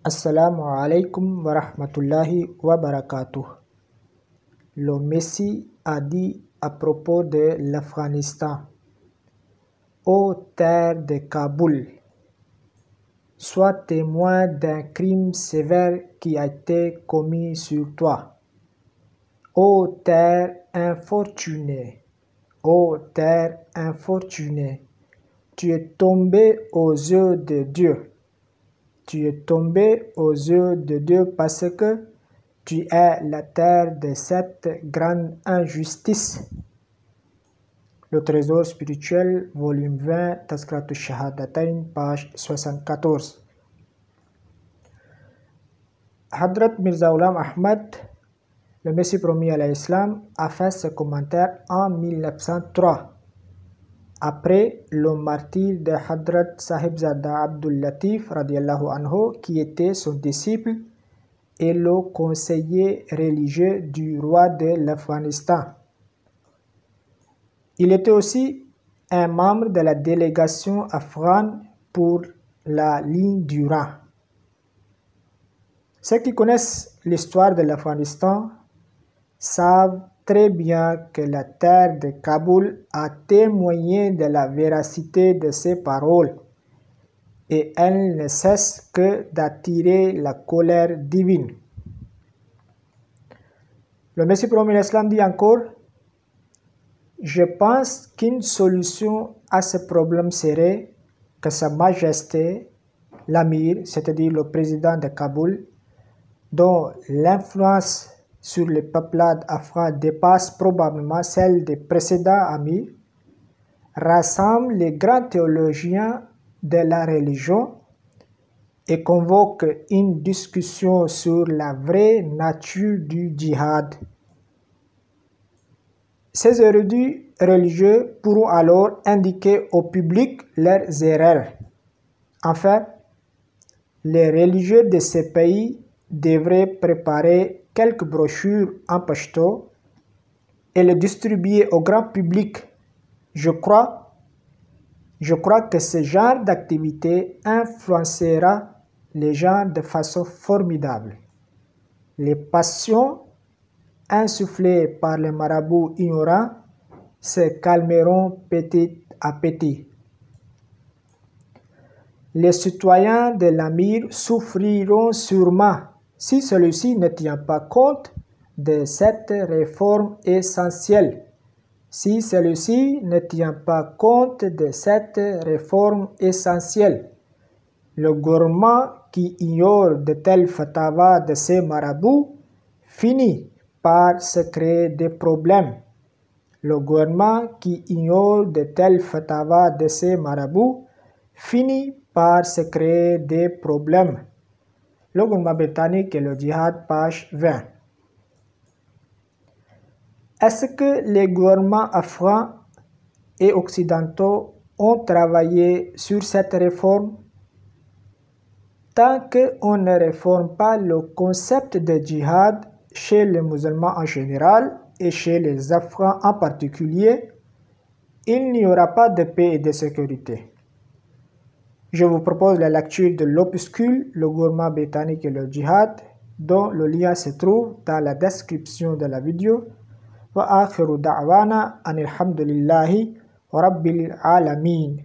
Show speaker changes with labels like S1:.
S1: Assalamu alaikum wa rahmatullahi wa barakatuh. Le Messie a dit à propos de l'Afghanistan: Ô terre de Kaboul, sois témoin d'un crime sévère qui a été commis sur toi. Ô terre infortunée, ô terre infortunée, tu es tombé aux yeux de Dieu. Tu es tombé aux yeux de Dieu parce que tu es la terre de cette grande injustice. Le trésor spirituel, volume 20, Tazkiratul Shahadatain, page 74. Hadrat Mirza Ghulam Ahmad, le Messie promis à l'Islam, a fait ce commentaire en 1903. Après le martyre de Hadrat Sahibzada Abdul Latif radiallahu anhu, qui était son disciple et le conseiller religieux du roi de l'Afghanistan. Il était aussi un membre de la délégation afghane pour la ligne du Rhin. Ceux qui connaissent l'histoire de l'Afghanistan savent très bien que la terre de Kaboul a témoigné de la véracité de ces paroles et elle ne cesse que d'attirer la colère divine. Le Messie promis l'Islam dit encore: je pense qu'une solution à ce problème serait que Sa Majesté, l'Amir, c'est-à-dire le président de Kaboul, dont l'influence sur les peuplades afghans dépasse probablement celle des précédents amirs, rassemble les grands théologiens de la religion et convoque une discussion sur la vraie nature du djihad. Ces érudits religieux pourront alors indiquer au public leurs erreurs. Enfin, les religieux de ces pays devraient préparer quelques brochures en pashto et les distribuer au grand public. Je crois que ce genre d'activité influencera les gens de façon formidable. Les passions insufflées par les marabouts ignorants se calmeront petit à petit. Les citoyens de l'Amir souffriront sûrement si celui-ci ne tient pas compte de cette réforme essentielle. Si celui-ci ne tient pas compte de cette réforme essentielle, le gouvernement qui ignore de tels fatwas de ces marabouts finit par se créer des problèmes. Le gouvernement qui ignore de tels fatwas de ces marabouts finit par se créer des problèmes. Le gouvernement britannique et le djihad, page 20. Est-ce que les gouvernements afghans et occidentaux ont travaillé sur cette réforme? Tant qu'on ne réforme pas le concept de djihad chez les musulmans en général et chez les Afghans en particulier, il n'y aura pas de paix et de sécurité. Je vous propose la lecture de l'opuscule Le gouvernement britannique et le djihad, dont le lien se trouve dans la description de la vidéo. Wa akhiru da'wana anil hamdulillahi rabbil alamin.